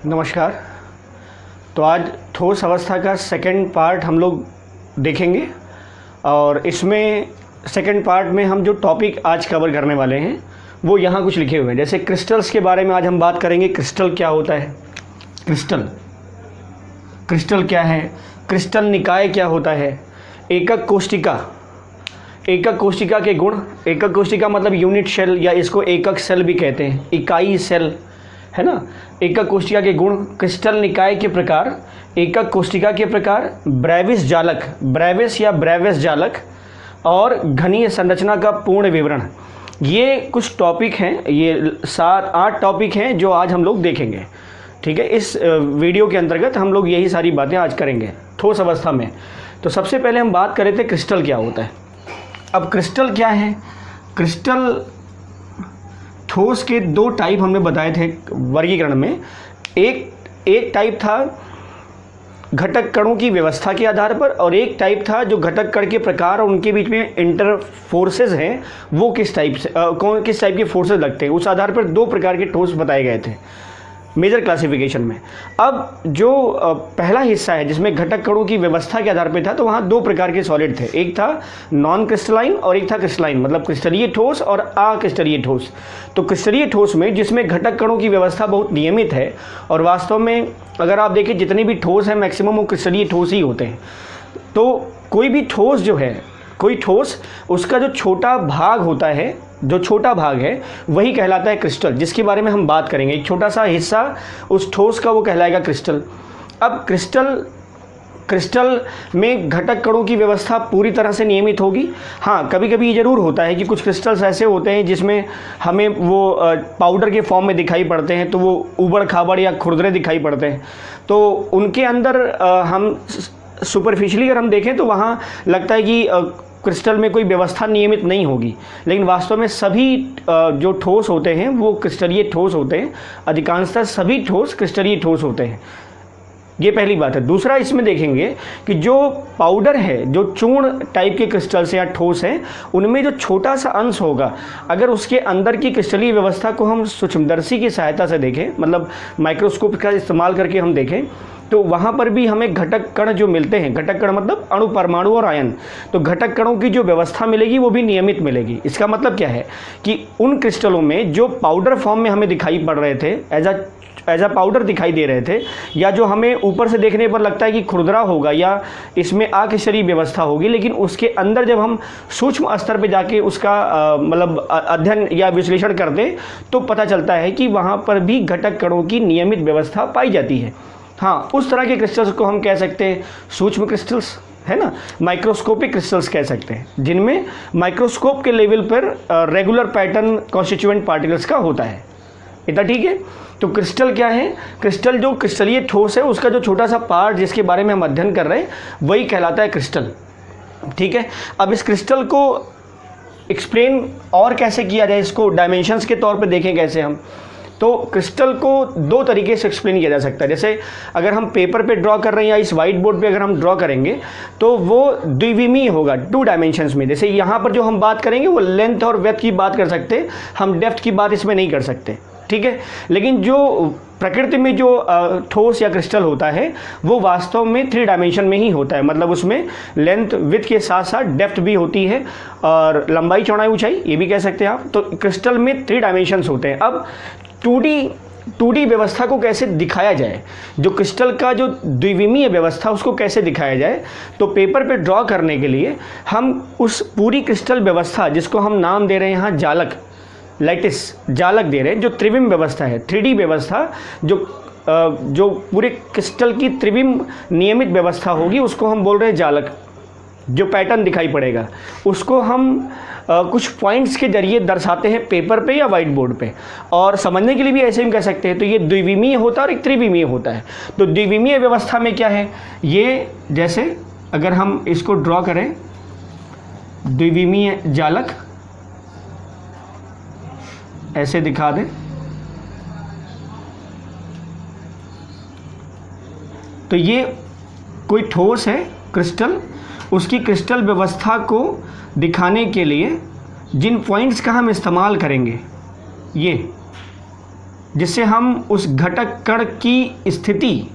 नमस्कार। तो आज ठोस अवस्था का सेकंड पार्ट हम लोग देखेंगे और इसमें सेकंड पार्ट में हम जो टॉपिक आज कवर करने वाले हैं वो यहाँ कुछ लिखे हुए हैं। जैसे क्रिस्टल्स के बारे में आज हम बात करेंगे। क्रिस्टल क्या होता है, क्रिस्टल क्या है, क्रिस्टल निकाय क्या होता है, एकक कोशिका के गुण। एकक कोशिका मतलब यूनिट सेल या इसको एकक सेल भी कहते हैं, इकाई सेल है ना। एकक कोशिका के गुण, क्रिस्टल निकाय के प्रकार, एकक कोशिका के प्रकार, ब्रेविस या ब्रेविस जालक और घनीय संरचना का पूर्ण विवरण। ये कुछ टॉपिक हैं, ये 7-8 टॉपिक हैं जो आज हम लोग देखेंगे। ठीक है, इस वीडियो के अंतर्गत हम लोग यही सारी बातें आज करेंगे ठोस अवस्था में। तो सबसे पहले हम बात कर रहे थे क्रिस्टल क्या होता है। अब क्रिस्टल क्या है, क्रिस्टल ठोस के 2 टाइप हमने बताए थे वर्गीकरण में। एक टाइप था घटक कणों की व्यवस्था के आधार पर और एक टाइप था जो घटक कण के प्रकार और उनके बीच में इंटर फोर्सेज हैं वो किस टाइप के फोर्सेज लगते हैं, उस आधार पर 2 प्रकार के ठोस बताए गए थे मेजर क्लासिफिकेशन में। अब जो पहला हिस्सा है जिसमें घटक कणों की व्यवस्था के आधार पर था, तो वहाँ 2 प्रकार के सॉलिड थे। एक था नॉन क्रिस्टलाइन और एक था क्रिस्टलाइन, मतलब क्रिस्टलीय ठोस और अक्रिस्टलीय ठोस। तो क्रिस्टलीय ठोस में जिसमें घटक कणों की व्यवस्था बहुत नियमित है और वास्तव में अगर आप देखें जितने भी ठोस हैं मैक्सिमम वो क्रिस्टलीय ठोस ही होते हैं। तो कोई भी ठोस जो है, कोई ठोस उसका जो छोटा भाग होता है, जो छोटा भाग है वही कहलाता है क्रिस्टल, जिसके बारे में हम बात करेंगे। एक छोटा सा हिस्सा उस ठोस का वो कहलाएगा क्रिस्टल। अब क्रिस्टल में घटक कणों की व्यवस्था पूरी तरह से नियमित होगी। हाँ, कभी कभी ये ज़रूर होता है कि कुछ क्रिस्टल्स ऐसे होते हैं जिसमें हमें वो पाउडर के फॉर्म में दिखाई पड़ते हैं, तो वो उबड़ खाबड़ या खुरदरे दिखाई पड़ते हैं। तो उनके अंदर हम सुपरफिशियली अगर हम देखें तो वहाँ लगता है कि क्रिस्टल में कोई व्यवस्था नियमित नहीं होगी, लेकिन वास्तव में सभी जो ठोस होते हैं वो क्रिस्टलीय ठोस होते हैं। अधिकांशतः सभी ठोस क्रिस्टलीय ठोस होते हैं। ये पहली बात है। दूसरा, इसमें देखेंगे कि जो पाउडर है, जो चूर्ण टाइप के क्रिस्टल्स या ठोस हैं, उनमें जो छोटा सा अंश होगा, अगर उसके अंदर की क्रिस्टलीय व्यवस्था को हम सूक्ष्मदर्शी की सहायता से देखें, मतलब माइक्रोस्कोप का इस्तेमाल करके हम देखें, तो वहाँ पर भी हमें घटक कण जो मिलते हैं, घटक कण मतलब अणु, परमाणु और आयन, तो घटक कणों की जो व्यवस्था मिलेगी वो भी नियमित मिलेगी। इसका मतलब क्या है कि उन क्रिस्टलों में जो पाउडर फॉर्म में हमें दिखाई पड़ रहे थे, एज अ पाउडर दिखाई दे रहे थे, या जो हमें ऊपर से देखने पर लगता है कि खुरदरा होगा या इसमें अक्रिस्टलीय व्यवस्था होगी, लेकिन उसके अंदर जब हम सूक्ष्म स्तर पर जाके उसका मतलब अध्ययन या विश्लेषण करते तो पता चलता है कि वहाँ पर भी घटक कणों की नियमित व्यवस्था पाई जाती है। हाँ, उस तरह के क्रिस्टल्स को हम कह सकते हैं सूक्ष्म क्रिस्टल्स, है ना, माइक्रोस्कोपिक क्रिस्टल्स कह सकते हैं, जिनमें माइक्रोस्कोप के लेवल पर रेगुलर पैटर्न कॉन्स्टिट्यूएंट पार्टिकल्स का होता है। इतना ठीक है। तो क्रिस्टल क्या है, क्रिस्टल जो क्रिस्टलीय ठोस है उसका जो छोटा सा पार्ट जिसके बारे में हम अध्ययन कर रहे हैं वही कहलाता है क्रिस्टल। ठीक है। अब इस क्रिस्टल को एक्सप्लेन और कैसे किया जाए, इसको डायमेंशंस के तौर पे देखें कैसे हम, तो क्रिस्टल को 2 तरीके से एक्सप्लेन किया जा सकता है। जैसे अगर हम पेपर पे ड्रॉ कर रहे हैं या इस वाइट बोर्ड पे अगर हम ड्रॉ करेंगे तो वो द्विविमीय होगा, 2 डायमेंशंस में। जैसे यहाँ पर जो हम बात करेंगे वो लेंथ और विड्थ की बात कर सकते हैं, हम डेप्थ की बात इसमें नहीं कर सकते। ठीक है। लेकिन जो प्रकृति में जो ठोस या क्रिस्टल होता है वो वास्तव में 3 डायमेंशन में ही होता है, मतलब उसमें लेंथ विड्थ के साथ साथ डेप्थ भी होती है और लंबाई चौड़ाई ऊंचाई ये भी कह सकते हैं आप। तो क्रिस्टल में 3 डायमेंशंस होते हैं। अब 2D व्यवस्था को कैसे दिखाया जाए, जो क्रिस्टल का जो द्विविमीय व्यवस्था उसको कैसे दिखाया जाए, तो पेपर पे ड्रॉ करने के लिए हम उस पूरी क्रिस्टल व्यवस्था जिसको हम नाम दे रहे हैं यहाँ जालक, लैटिस जालक दे रहे हैं, जो त्रिविम व्यवस्था है, 3D व्यवस्था, जो पूरे क्रिस्टल की त्रिविम नियमित व्यवस्था होगी उसको हम बोल रहे हैं जालक। जो पैटर्न दिखाई पड़ेगा उसको हम कुछ पॉइंट्स के जरिए दर्शाते हैं पेपर पे या वाइट बोर्ड पे, और समझने के लिए भी ऐसे ही कह सकते हैं। तो ये द्विविमीय होता है और एक त्रिविमीय होता है। तो द्विविमीय व्यवस्था में क्या है, ये जैसे अगर हम इसको ड्रॉ करें, द्विविमीय जालक ऐसे दिखा दें, तो ये कोई ठोस है क्रिस्टल, उसकी क्रिस्टल व्यवस्था को दिखाने के लिए जिन पॉइंट्स का हम इस्तेमाल करेंगे, जिससे हम उस घटक कण की स्थिति,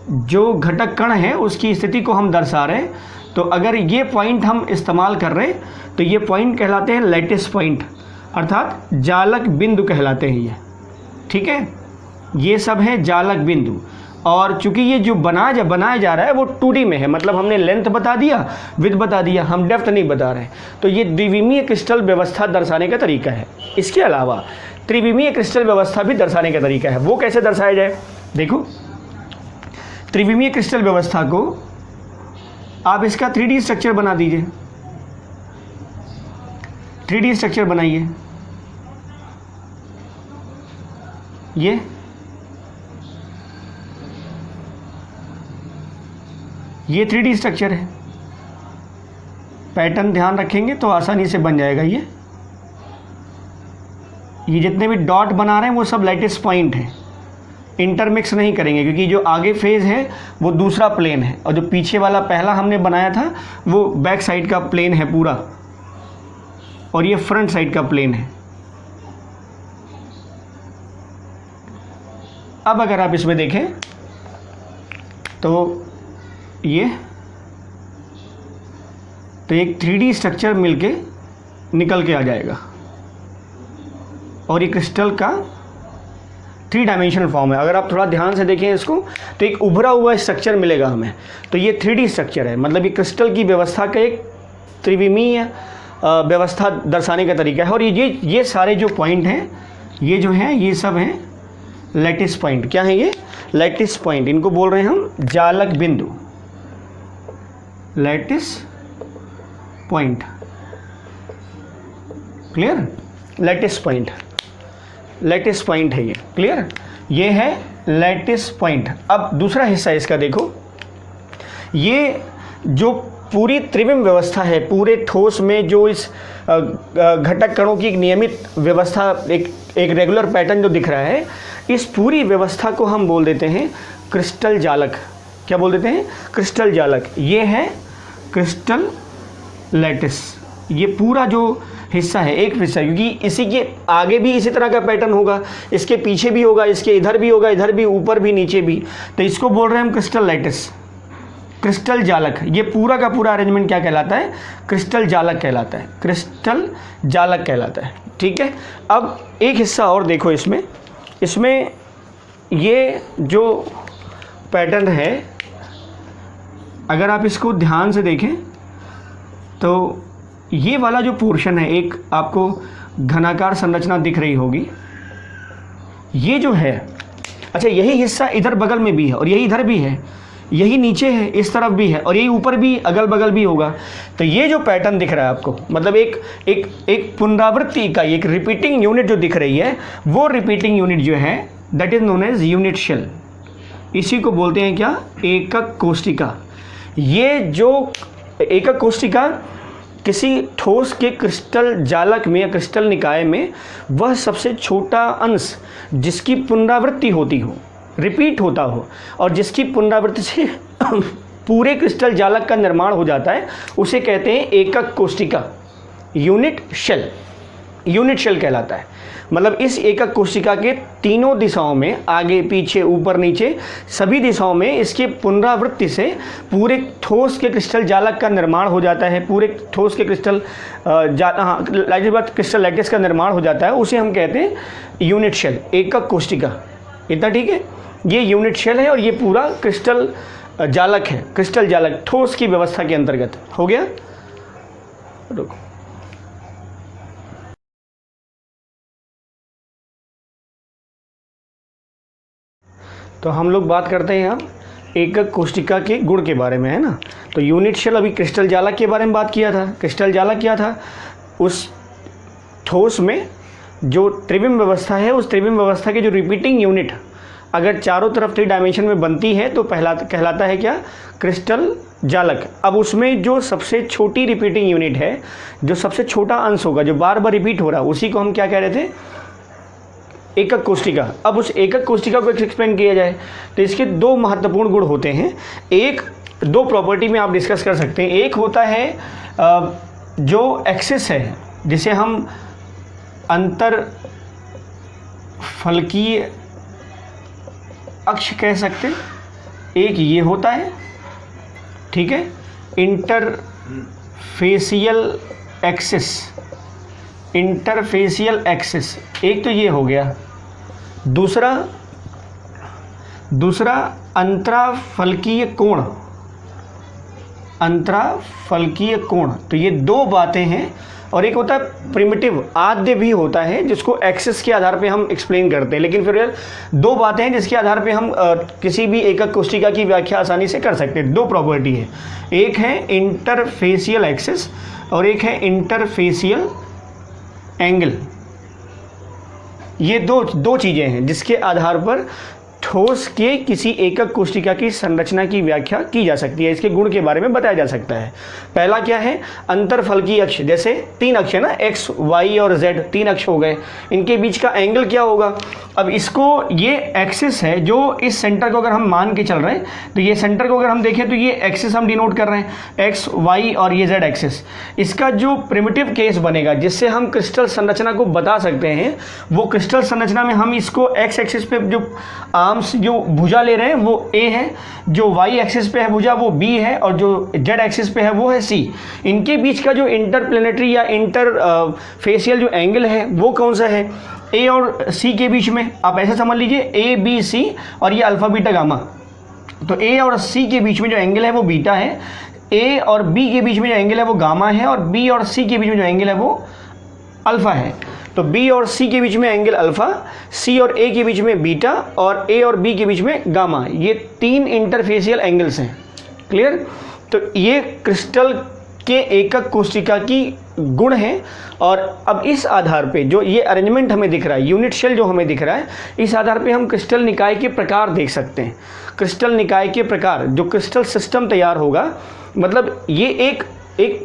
जो घटक कण है उसकी स्थिति को हम दर्शा रहे हैं। तो अगर ये पॉइंट हम इस्तेमाल कर रहे हैं तो ये पॉइंट कहलाते हैं लैटिस पॉइंट, अर्थात जालक बिंदु कहलाते हैं ये। ठीक है, ये सब है जालक बिंदु। और चूंकि ये जो बनाया जा रहा है वो 2D में है, मतलब हमने लेंथ बता दिया, विड्थ बता दिया, हम डेप्थ नहीं बता रहे। तो ये द्विविमीय क्रिस्टल व्यवस्था दर्शाने का तरीका है। इसके अलावा त्रिविमीय क्रिस्टल व्यवस्था भी दर्शाने का तरीका है। वो कैसे दर्शाया जाए? देखो, त्रिविमीय क्रिस्टल व्यवस्था को आप इसका 3D स्ट्रक्चर बना दीजिए। 3D स्ट्रक्चर बनाइए। ये 3D स्ट्रक्चर है। पैटर्न ध्यान रखेंगे तो आसानी से बन जाएगा। ये जितने भी डॉट बना रहे हैं वो सब लैटिस पॉइंट है। इंटरमिक्स नहीं करेंगे क्योंकि जो आगे फेज है वो दूसरा प्लेन है और जो पीछे वाला पहला हमने बनाया था वो बैक साइड का प्लेन है पूरा, और ये फ्रंट साइड का प्लेन है। अब अगर आप इसमें देखें तो एक 3D स्ट्रक्चर मिलके निकल के आ जाएगा और ये क्रिस्टल का 3 डायमेंशनल फॉर्म है। अगर आप थोड़ा ध्यान से देखें इसको तो एक उभरा हुआ स्ट्रक्चर मिलेगा हमें। तो ये 3D स्ट्रक्चर है, मतलब ये क्रिस्टल की व्यवस्था का एक त्रिविमीय व्यवस्था दर्शाने का तरीका है। और ये सारे जो पॉइंट हैं, ये जो हैं ये सब हैं लैटिस पॉइंट। क्या है ये? Lattice point. इनको बोल रहे हैं हम जालक बिंदु, lattice point. Clear? Lattice point, lattice point है ये। क्लियर? ये है लैटिस पॉइंट। अब दूसरा हिस्सा इसका देखो, ये जो पूरी त्रिविम व्यवस्था है, पूरे ठोस में जो इस घटक कणों की एक नियमित व्यवस्था, एक रेगुलर पैटर्न जो दिख रहा है, इस पूरी व्यवस्था को हम बोल देते हैं क्रिस्टल जालक। क्या बोल देते हैं? क्रिस्टल जालक। ये है क्रिस्टल लैटिस। ये पूरा जो हिस्सा है एक हिस्सा, क्योंकि इसी के आगे भी इसी तरह का पैटर्न होगा, इसके पीछे भी होगा, इसके इधर भी होगा, इधर भी, ऊपर भी, नीचे भी। तो इसको बोल रहे हैं हम क्रिस्टल लैटिस, क्रिस्टल जालक। ये पूरा का पूरा अरेंजमेंट क्या कहलाता है? क्रिस्टल जालक कहलाता है, क्रिस्टल जालक कहलाता है। ठीक है, अब एक हिस्सा और देखो इसमें ये जो पैटर्न है, अगर आप इसको ध्यान से देखें तो ये वाला जो पोर्शन है, एक आपको घनाकार संरचना दिख रही होगी, ये जो है, अच्छा यही हिस्सा इधर बगल में भी है और यही इधर भी है, यही नीचे है, इस तरफ भी है और यही ऊपर भी, अगल बगल भी होगा। तो ये जो पैटर्न दिख रहा है आपको, मतलब एक पुनरावृत्ति इकाई, एक रिपीटिंग यूनिट जो दिख रही है, वो रिपीटिंग यूनिट जो है that is known as unit cell. इसी को बोलते हैं क्या? एकक कोष्टिका। ये जो एकक कोष्टिका किसी ठोस के क्रिस्टल जालक में या क्रिस्टल निकाय में वह सबसे छोटा अंश जिसकी पुनरावृत्ति होती हो, रिपीट होता हो, और जिसकी पुनरावृत्ति से पूरे क्रिस्टल जालक का निर्माण हो जाता है, उसे कहते हैं एकक कोष्टिका, यूनिट शेल। यूनिट शेल कहलाता है। मतलब इस एकक कोशिका के तीनों दिशाओं में, आगे पीछे ऊपर नीचे सभी दिशाओं में, इसके पुनरावृत्ति से पूरे ठोस के क्रिस्टल जालक का निर्माण हो जाता है, पूरे ठोस के क्रिस्टल क्रिस्टल लैटिस का निर्माण हो जाता है। उसे हम कहते हैं यूनिट शेल, एकक कोशिका। इतना ठीक है? ये यूनिट शेल है और ये पूरा क्रिस्टल जालक है, क्रिस्टल जालक ठोस की व्यवस्था के अंतर्गत। हो गया? रुको, तो हम लोग बात करते हैं अब एकक कोशिका के गुण के बारे में, है ना। तो यूनिट शेल, अभी क्रिस्टल जालक के बारे में बात किया था। क्रिस्टल जालक क्या था? उस ठोस में जो त्रिविम व्यवस्था है, उस त्रिविम व्यवस्था की जो रिपीटिंग यूनिट अगर चारों तरफ 3 डायमेंशन में बनती है तो कहलाता है क्या? क्रिस्टल जालक। अब उसमें जो सबसे छोटी रिपीटिंग यूनिट है, जो सबसे छोटा अंश होगा, जो बार बार रिपीट हो रहा है, उसी को हम क्या कह रहे थे? एकक कोशिका। अब उस एकक कोशिका को एक्सप्लेन किया जाए तो इसके 2 महत्वपूर्ण गुण होते हैं। एक 2 प्रॉपर्टी में आप डिस्कस कर सकते हैं। एक होता है जो एक्सिस है, जिसे हम अंतर फलकीय अक्ष कह सकते हैं, एक ये होता है, ठीक है, इंटरफेशियल एक्सिस, इंटरफेशियल एक्सिस, एक तो ये हो गया। दूसरा अंतराफलकीय कोण, अंतराफलकीय कोण, तो ये दो बातें हैं। और एक होता है प्रिमिटिव, आद्य भी होता है, जिसको एक्सिस के आधार पे हम एक्सप्लेन करते हैं। लेकिन फिर यार दो बातें हैं जिसके आधार पे हम किसी भी एकक कोष्टिका की व्याख्या आसानी से कर सकते हैं। दो प्रॉपर्टी है, एक है इंटरफेशियल एक्सिस और एक है इंटरफेशियल एंगल। ये दो चीज़ें हैं जिसके आधार पर ठोस के किसी एकक कोष्टिका की संरचना की व्याख्या की जा सकती है, इसके गुण के बारे में बताया जा सकता है। पहला क्या है, अंतरफलकीय अक्ष, जैसे तीन अक्ष है ना, एक्स वाई और जेड, तीन अक्ष हो गए, इनके बीच का एंगल क्या होगा। अब इसको, ये एक्सिस है जो इस सेंटर को अगर हम मान के चल रहे हैं, तो ये सेंटर को अगर हम देखें तो ये एक्सिस हम डिनोट कर रहे हैं, एक्स वाई और ये जेड एक्सिस। इसका जो प्रिमिटिव केस बनेगा जिससे हम क्रिस्टल संरचना को बता सकते हैं, वो क्रिस्टल संरचना में हम इसको एक्स एक्सिस पे जो आर्म्स, जो भुजा ले रहे हैं वो ए है, जो वाई एक्सिस पे है भुजा वो बी है, और जो जेड एक्सिस पे है वो है सी। इनके बीच का जो इंटरप्लेनेटरी या इंटरफेशियल जो एंगल है वो कौन सा है, ए और सी के बीच में। आप ऐसे समझ लीजिए ए बी सी और ये अल्फा बीटा गामा, तो ए और सी के बीच में जो एंगल है वो बीटा है, ए और बी के बीच में जो एंगल है वो गामा है, और बी और सी के बीच में जो एंगल है वो अल्फा है। तो बी और सी के बीच में एंगल अल्फा, सी और ए के बीच में बीटा, और ए और बी के बीच में गामा। ये तीन इंटरफेशियल एंगल्स हैं। क्लियर। तो ये क्रिस्टल के एकक कोशिका की गुण है। और अब इस आधार पे जो ये अरेंजमेंट हमें दिख रहा है, यूनिट शेल जो हमें दिख रहा है, इस आधार पे हम क्रिस्टल निकाय के प्रकार देख सकते हैं। क्रिस्टल निकाय के प्रकार, जो क्रिस्टल सिस्टम तैयार होगा, मतलब ये एक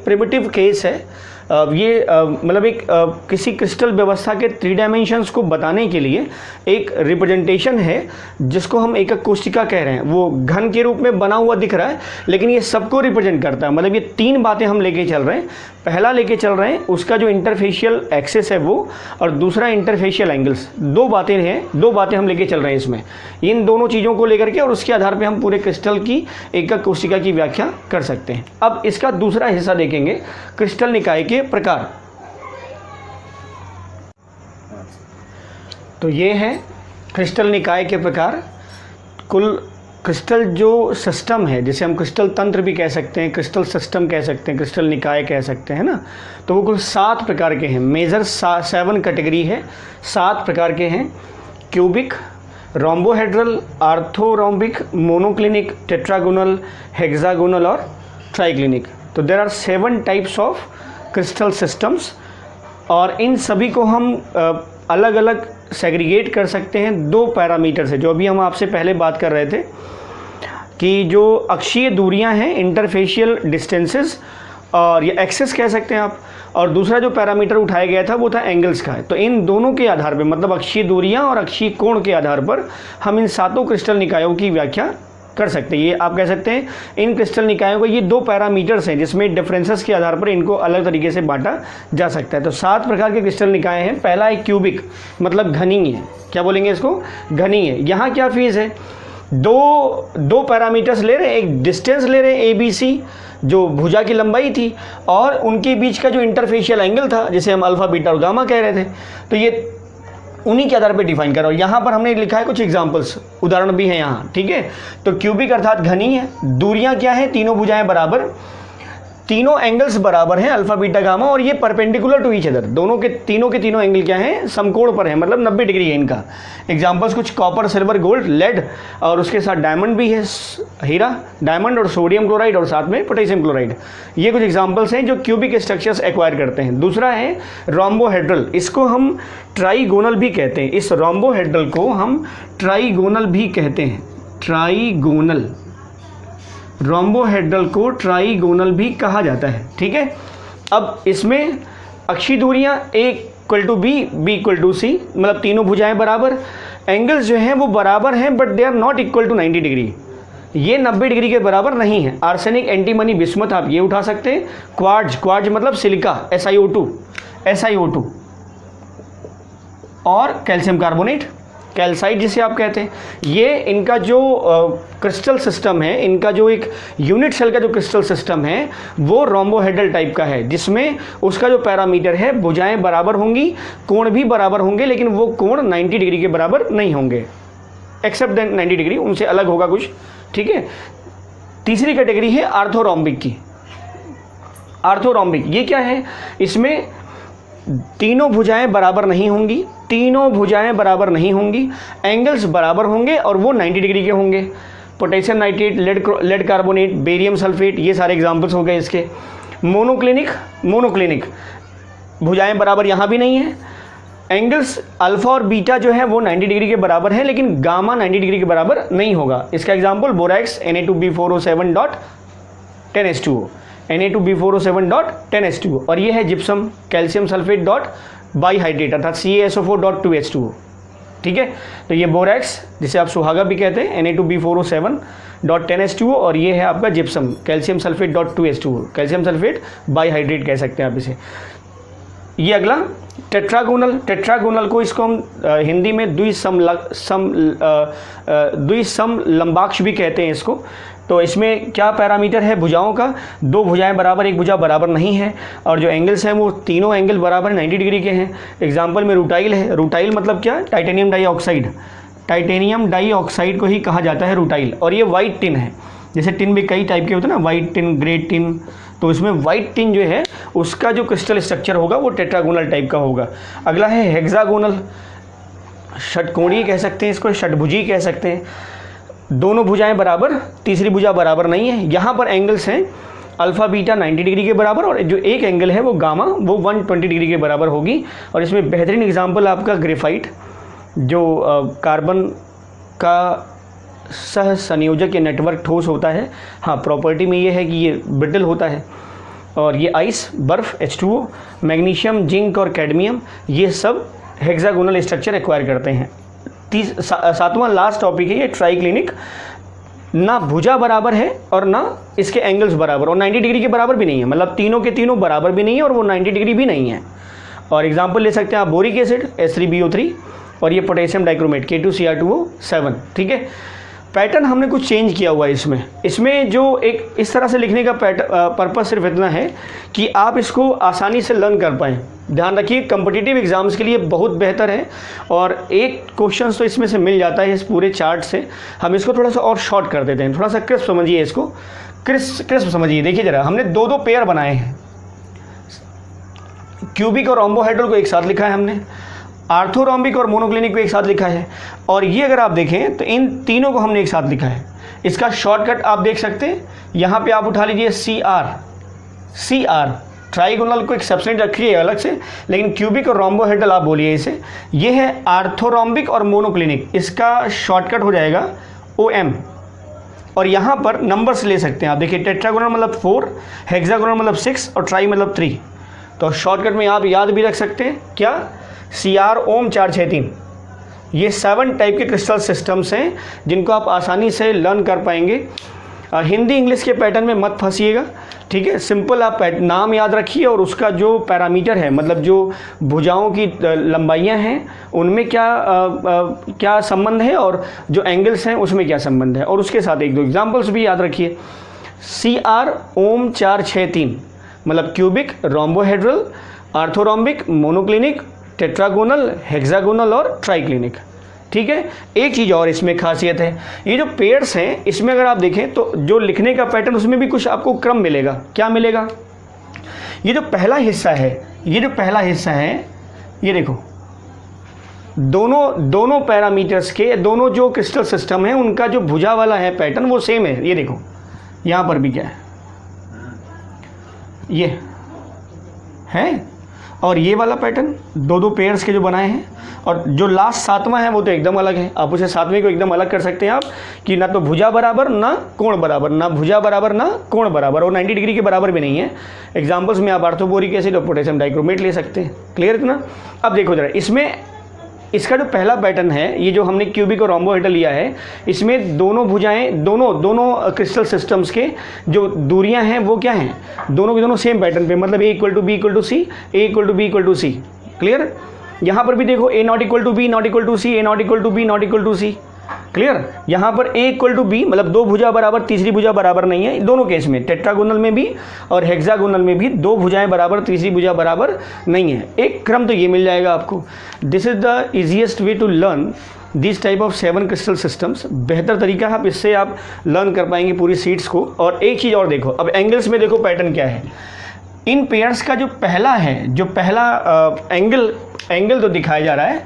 प्रिमिटिव केस है। ये मतलब एक किसी क्रिस्टल व्यवस्था के 3 डायमेंशंस को बताने के लिए एक रिप्रेजेंटेशन है जिसको हम एकक कोशिका कह रहे हैं। वो घन के रूप में बना हुआ दिख रहा है, लेकिन ये सबको रिप्रेजेंट करता है। मतलब ये तीन बातें हम लेके चल रहे हैं। पहला लेके चल रहे हैं उसका जो इंटरफेशियल एक्सिस है वो, और दूसरा इंटरफेशियल एंगल्स। दो बातें हम लेके चल रहे हैं इसमें। इन दोनों चीज़ों को लेकर के और उसके आधार पे हम पूरे क्रिस्टल की एकक कोशिका की व्याख्या कर सकते हैं। अब इसका दूसरा हिस्सा देखेंगे, क्रिस्टल निकाय के प्रकार। तो ये है क्रिस्टल निकाय के प्रकार। कुल क्रिस्टल जो सिस्टम है, जिसे हम क्रिस्टल तंत्र भी कह सकते हैं, क्रिस्टल सिस्टम कह सकते हैं, क्रिस्टल निकाय कह सकते हैं ना, तो वो कुल 7 प्रकार के हैं। मेजर 7 कैटेगरी है, 7 प्रकार के हैं। Cubic, rhombohedral, orthorhombic, monoclinic, tetragonal, hexagonal और ट्राइक्लिनिक। तो there are 7 types of crystal systems, और इन सभी को हम अलग अलग सेग्रीगेट कर सकते हैं 2 पैरामीटर से, जो अभी हम आपसे पहले बात कर रहे थे कि जो अक्षीय दूरियां हैं, इंटरफेशियल डिस्टेंसेस, और ये एक्सिस कह सकते हैं आप, और दूसरा जो पैरामीटर उठाया गया था वो था एंगल्स का। तो इन दोनों के आधार पर, मतलब अक्षीय दूरियां और अक्षीय कोण के आधार पर हम इन 7 क्रिस्टल निकायों की व्याख्या कर सकते हैं। ये आप कह सकते हैं इन क्रिस्टल निकायों को, ये 2 पैरामीटर्स हैं जिसमें डिफरेंसेस के आधार पर इनको अलग तरीके से बांटा जा सकता है। तो 7 प्रकार के क्रिस्टल निकाय हैं। पहला है क्यूबिक, मतलब घनी है। क्या बोलेंगे इसको? घनी है। यहाँ क्या फीस है? दो पैरामीटर्स ले रहे हैं, एक डिस्टेंस ले रहे हैं ए बी सी, जो भुजा की लंबाई थी, और उनके बीच का जो इंटरफेशियल एंगल था, जिसे हम अल्फा बीटा और गामा कह रहे थे। तो ये उन्हीं के आधार पे डिफाइन कर रहा हूँ। यहाँ पर हमने लिखा है कुछ एग्जांपल्स, उदाहरण भी हैं यहाँ, ठीक है। तो क्यूबिक अर्थात घनी है। दूरियाँ क्या है? तीनों भुजाएं बराबर, तीनों एंगल्स बराबर हैं, अल्फा बीटा गामा, और ये परपेंडिकुलर टू ईच अदर। तीनों के तीनों एंगल क्या हैं? समकोण पर है, मतलब 90 डिग्री है इनका। एग्जांपल्स कुछ कॉपर, सिल्वर, गोल्ड, लेड, और उसके साथ डायमंड भी है, हीरा, डायमंड, और सोडियम क्लोराइड, और साथ में पोटेशियम क्लोराइड। ये कुछ एग्जांपल्स हैं जो क्यूबिक स्ट्रक्चर्स एक्वायर करते हैं। दूसरा है रोम्बोहेड्रल, इसको हम ट्राइगोनल भी कहते हैं। इस रोम्बोहेड्रल को हम ट्राइगोनल भी कहते हैं। ट्राइगोनल, रोम्बोहेड्रल को ट्राइगोनल भी कहा जाता है, ठीक है। अब इसमें अक्षीय दूरियां A equal to B, B equal to C, मतलब तीनों भुजाएं बराबर। एंगल्स जो हैं वो बराबर हैं, but they are not equal to 90 degree. ये 90 डिग्री के बराबर नहीं है। आर्सेनिक, एंटीमनी, बिस्मथ आप ये उठा सकते हैं। क्वार्ट्ज मतलब सिलिका, SiO2 और कैल्शियम कार्बोनेट, कैल्साइट जिसे आप कहते हैं, ये इनका जो क्रिस्टल सिस्टम है, इनका जो एक यूनिट सेल का जो क्रिस्टल सिस्टम है वो रोम्बोहेड्रल टाइप का है, जिसमें उसका जो पैरामीटर है भुजाएं बराबर होंगी, कोण भी बराबर होंगे, लेकिन वो कोण 90 डिग्री के बराबर नहीं होंगे, एक्सेप्ट 90 डिग्री, उनसे अलग होगा कुछ, ठीक है। तीसरी कैटेगरी है आर्थोरोम्बिक की। आर्थोरोम्बिक ये क्या है, इसमें तीनों भुजाएं बराबर नहीं होंगी, तीनों भुजाएं बराबर नहीं होंगी, एंगल्स बराबर होंगे और वो 90 डिग्री के होंगे। Potassium nitrate, lead carbonate, barium sulphate, ये सारे एग्जांपल्स हो गए इसके। मोनोक्लिनिक भुजाएं बराबर यहाँ भी नहीं है, एंगल्स अल्फा और बीटा जो है वो 90 डिग्री के बराबर है, लेकिन गामा 90 डिग्री के बराबर नहीं होगा। इसका एग्जाम्पल बोरैक्स Na2B4O7.10H2O, Na2B4O7.10H2O, और ये है जिप्सम कैल्शियम सल्फेट डॉट बाईहाइड्रेट अर्थात CaSO4.2H2O, ठीक है। तो ये बोरैक्स जिसे आप सुहागा भी कहते हैं Na2B4O7.10H2O, और ये है आपका gypsum calcium sulphate .2H2O, calcium sulphate bihydrate कह सकते हैं आप इसे। ये अगला टेट्रागोनल को इसको हम हिंदी में द्विसम लंबाक्ष भी कहते हैं इसको। तो इसमें क्या पैरामीटर है भुजाओं का, दो भुजाएं बराबर, एक भुजा बराबर नहीं है, और जो एंगल्स हैं वो तीनों एंगल बराबर 90 डिग्री के हैं। एग्जांपल में रूटाइल है। रूटाइल मतलब क्या, टाइटेनियम डाइऑक्साइड, टाइटेनियम डाइऑक्साइड को ही कहा जाता है रूटाइल। और ये वाइट टिन है, जैसे टिन भी कई टाइप के होते हैं ना, वाइट टिन, ग्रे टिन, तो इसमें वाइट टिन जो है उसका जो क्रिस्टल स्ट्रक्चर होगा वो टेट्रागोनल टाइप का होगा। अगला है हेक्सागोनल, षटकोणीय कह सकते हैं इसको, षटभुजी कह सकते हैं। दोनों भुजाएं बराबर, तीसरी भुजा बराबर नहीं है। यहाँ पर एंगल्स हैं अल्फ़ा बीटा 90 डिग्री के बराबर, और जो एक एंगल है वो गामा वो 120 डिग्री के बराबर होगी। और इसमें बेहतरीन एग्जाम्पल आपका ग्रेफाइट, जो कार्बन का सह संयोजक या नेटवर्क ठोस होता है। हाँ, प्रॉपर्टी में ये है कि ये ब्रिटल होता है। और ये आइस, बर्फ़, H2O, मैग्नीशियम, जिंक और कैडमियम, ये सब हेक्सागोनल स्ट्रक्चर एक्वायर करते हैं। सातवां लास्ट टॉपिक है ये ट्राइक्लिनिक। ना भुजा बराबर है और ना इसके एंगल्स बराबर, और 90 डिग्री के बराबर भी नहीं है, मतलब तीनों के तीनों बराबर भी नहीं है और वो 90 डिग्री भी नहीं है। और एग्जांपल ले सकते हैं आप बोरिक एसिड H3BO3, और ये पोटेशियम डाइक्रोमेट K2Cr2O7, ठीक है। पैटर्न हमने कुछ चेंज किया हुआ है इसमें जो एक इस तरह से लिखने का पर्पस सिर्फ इतना है कि आप इसको आसानी से लर्न कर पाएँ। ध्यान रखिए, कॉम्पिटिटिव एग्जाम्स के लिए बहुत बेहतर है, और एक क्वेश्चन तो इसमें से मिल जाता है इस पूरे चार्ट से। हम इसको थोड़ा सा और शॉर्ट कर देते हैं, थोड़ा सा क्रिस्प समझिए इसको, क्रिस्प समझिए। देखिए जरा, हमने दो पेयर बनाए हैं, क्यूबिक और रोम्बोहेड्रल को एक साथ लिखा है हमने, आर्थोरोम्बिक और मोनोक्लिनिक को एक साथ लिखा है, और ये अगर आप देखें तो इन तीनों को हमने एक साथ लिखा है। इसका शॉर्टकट आप देख सकते हैं, यहाँ पे आप उठा लीजिए CR, ट्राइगोनल को एक सब्सटेंट रखिए अलग से, लेकिन क्यूबिक और रोम्बोहेड्रल आप बोलिए इसे। ये है आर्थोरोम्बिक और मोनोक्लिनिक, इसका शॉर्टकट हो जाएगा OM। और यहाँ पर नंबर्स ले सकते हैं आप, देखिए टेट्रागोनल मतलब 4, हेक्सागोनल मतलब 6 और ट्राई मतलब 3। तो शॉर्टकट में आप याद भी रख सकते हैं क्या, CR ओम 463। ये 7 टाइप के क्रिस्टल सिस्टम्स हैं जिनको आप आसानी से लर्न कर पाएंगे। हिंदी इंग्लिश के पैटर्न में मत फंसिएगा, ठीक है। सिंपल आप नाम याद रखिए और उसका जो पैरामीटर है, मतलब जो भुजाओं की लंबाइयाँ हैं उनमें क्या संबंध है, और जो एंगल्स हैं उसमें क्या संबंध है, और उसके साथ एक दो एग्जांपल्स भी याद रखिए। CR ओम 463 मतलब cubic, rhombohedral, orthorhombic, monoclinic, tetragonal, hexagonal और ट्राइक्लिनिक, ठीक है। एक चीज़ और इसमें खासियत है, ये जो पेयर्स हैं इसमें अगर आप देखें तो जो लिखने का पैटर्न उसमें भी कुछ आपको क्रम मिलेगा। क्या मिलेगा, ये जो पहला हिस्सा है, ये देखो, दोनों पैरामीटर्स के, दोनों जो क्रिस्टल सिस्टम है उनका जो भुजा वाला है पैटर्न वो सेम है। ये देखो यहाँ पर भी क्या है, ये है, और ये वाला पैटर्न दो पेयर्स के जो बनाए हैं, और जो लास्ट 7वां है वो तो एकदम अलग है। आप उसे 7वें को एकदम अलग कर सकते हैं आप, कि ना तो भुजा बराबर ना कोण बराबर, ना भुजा बराबर ना कोण बराबर, और 90 डिग्री के बराबर भी नहीं है। एग्जांपल्स में आप आर्थोबोरिक एसिड और पोटेशियम डाइक्रोमेट ले सकते हैं। क्लियर इतना। अब देखो जरा, इसमें इसका जो पहला पैटर्न है, ये जो हमने क्यूबिक और रोम्बोहेड्रल लिया है, इसमें दोनों भुजाएं, दोनों क्रिस्टल सिस्टम्स के जो दूरियां हैं वो क्या हैं, दोनों के दोनों सेम पैटर्न पे, मतलब A = B = C, A = B = C। Clear. यहाँ पर भी देखो a not equal to B not equal to C, a not equal to B not equal to C. Clear? यहाँ पर a इक्वल टू बी मतलब दो भुजा बराबर तीसरी भुजा बराबर नहीं है, दोनों केस में, टेट्रागोनल में भी और हेक्सागोनल में भी दो भुजाएं बराबर तीसरी भुजा बराबर नहीं है। एक क्रम तो ये मिल जाएगा आपको। This is the easiest way to learn this type of 7 crystal systems. बेहतर तरीका है, इससे आप लर्न कर पाएंगे पूरी सीट्स को। और एक चीज़ और देखो, अब एंगल्स में देखो पैटर्न क्या है। इन पेयर्स का जो पहला है, जो पहला एंगल तो दिखाया जा रहा है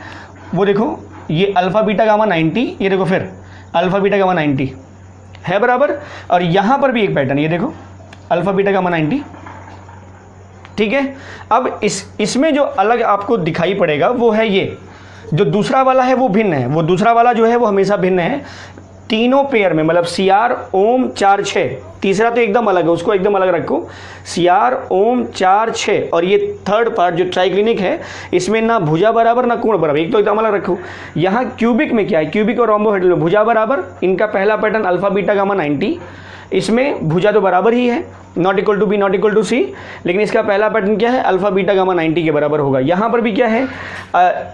वो देखो, ये अल्फ़ा बीटा गामा 90, ये देखो फिर अल्फ़ा बीटा गामा 90 है बराबर। और यहाँ पर भी एक पैटर्न, ये देखो अल्फ़ा बीटा गामा 90, ठीक है। अब इसमें जो अलग आपको दिखाई पड़ेगा वो है ये, जो दूसरा वाला है वो भिन्न है, वो दूसरा वाला जो है वो हमेशा भिन्न है तीनों पेयर में, मतलब सी आर ओम 4 6, तीसरा तो एकदम अलग है, उसको एकदम अलग रखो। सी आर ओम 4 6 और ये थर्ड पार्ट जो ट्राइक्लिनिक है, इसमें ना भुजा बराबर ना कोण बराबर, एक तो एकदम अलग रखो। यहाँ क्यूबिक में क्या है, क्यूबिक और रोम्बोहेड्रल में भुजा बराबर, इनका पहला पैटर्न अल्फा बीटा गामा 90, इसमें भुजा तो बराबर ही है, not equal to B not equal to C, लेकिन इसका पहला पैटर्न क्या है, अल्फा बीटा गामा 90 के बराबर होगा। यहाँ पर भी क्या है,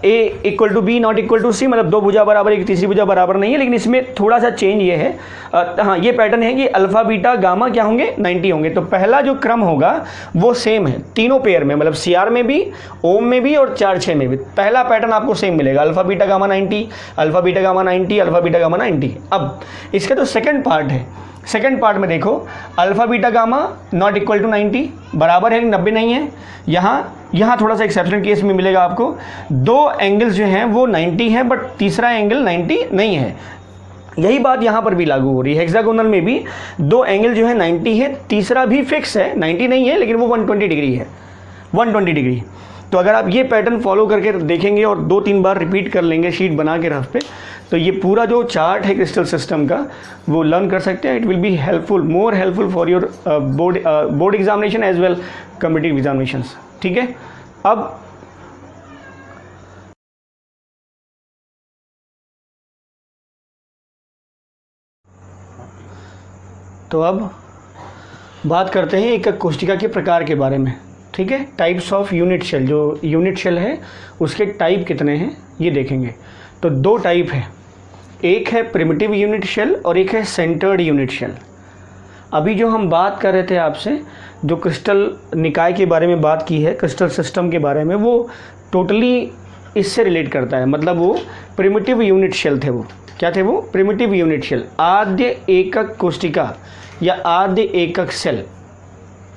A equal to B not equal to C, मतलब दो भुजा बराबर एक तीसरी भुजा बराबर नहीं है, लेकिन इसमें थोड़ा सा चेंज ये है, हाँ ये पैटर्न है कि अल्फा बीटा गामा क्या होंगे, 90 होंगे। तो पहला जो क्रम होगा वो सेम है तीनों पेयर में, मतलब सी आर में भी, ओम में भी और 4 6 में भी, पहला पैटर्न आपको सेम मिलेगा, alpha beta gamma 90, alpha beta gamma 90, alpha beta gamma 90। अब इसका जो सेकेंड पार्ट है, सेकेंड पार्ट में देखो alpha beta gamma not equal to 90 बराबर है, 90 नहीं है। यहाँ थोड़ा सा एक्सेप्शनल केस में मिलेगा आपको, दो एंगल्स जो हैं वो 90 हैं बट तीसरा एंगल 90 नहीं है। यही बात यहाँ पर भी लागू हो रही है, हेक्सागोनल में भी दो एंगल जो है 90 है, तीसरा भी फिक्स है, 90 नहीं है लेकिन वो 120 डिग्री है, 120 डिग्री। तो अगर आप ये पैटर्न फॉलो करके देखेंगे और 2-3 बार रिपीट कर लेंगे शीट बना के रफ पे, तो ये पूरा जो चार्ट है क्रिस्टल सिस्टम का वो लर्न कर सकते हैं। It will be helpful, more helpful for your board examination as well competitive examinations, ठीक है। अब तो अब बात करते हैं एकक कोष्ठिका के प्रकार के बारे में, ठीक है। टाइप्स ऑफ यूनिट शेल, जो यूनिट शेल है उसके टाइप कितने हैं ये देखेंगे। तो दो टाइप है, एक है प्रिमिटिव यूनिट शेल और एक है सेंटर्ड यूनिट शेल। अभी जो हम बात कर रहे थे आपसे, जो क्रिस्टल निकाय के बारे में बात की है, क्रिस्टल सिस्टम के बारे में, वो टोटली इससे रिलेट करता है, मतलब वो प्रिमिटिव यूनिट शेल थे। वो क्या थे, वो प्रिमिटिव यूनिट शेल, आद्य एकक कोष्ठिका या आद्य एकक सेल,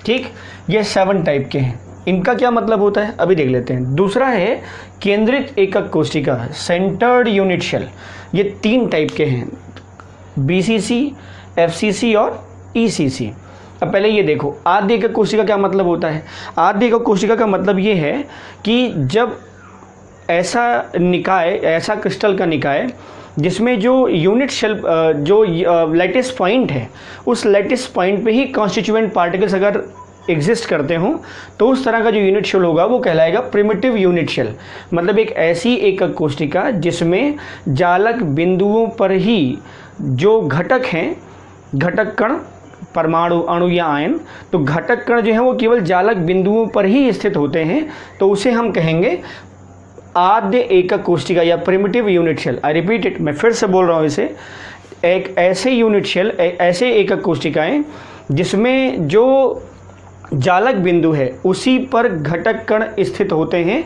ठीक। ये 7 टाइप के हैं। इनका क्या मतलब होता है अभी देख लेते हैं। दूसरा है केंद्रित एकक कोष्ठिका, सेंटर्ड यूनिट शेल। ये 3 टाइप के हैं, बीसीसी, एफसीसी और ईसीसी। अब पहले ये देखो, आद्य एकक कोष्ठिका क्या मतलब होता है। आद्य एकक कोष्ठिका का मतलब ये है कि जब ऐसा निकाय, ऐसा क्रिस्टल का निकाय जिसमें जो यूनिट शेल, जो लैटिस पॉइंट है, उस लैटिस पॉइंट पे ही कॉन्स्टिट्यूएंट पार्टिकल्स अगर एग्जिस्ट करते हों, तो उस तरह का जो यूनिट शेल होगा वो कहलाएगा प्रिमिटिव यूनिट शेल। मतलब एक ऐसी एकक कोष्ठिका जिसमें जालक बिंदुओं पर ही जो घटक हैं, घटक कण, परमाणु, अणु या आयन, तो घटक कण जो है वो केवल जालक बिंदुओं पर ही स्थित होते हैं, तो उसे हम कहेंगे आद्य एकक कोष्ठिका या primitive unit cell. I repeat it, मैं फिर से बोल रहा हूँ इसे, एक ऐसे यूनिट शेल, ऐसे एकक कोष्ठिकाएं जिसमें जो जालक बिंदु है उसी पर घटक कण स्थित होते हैं,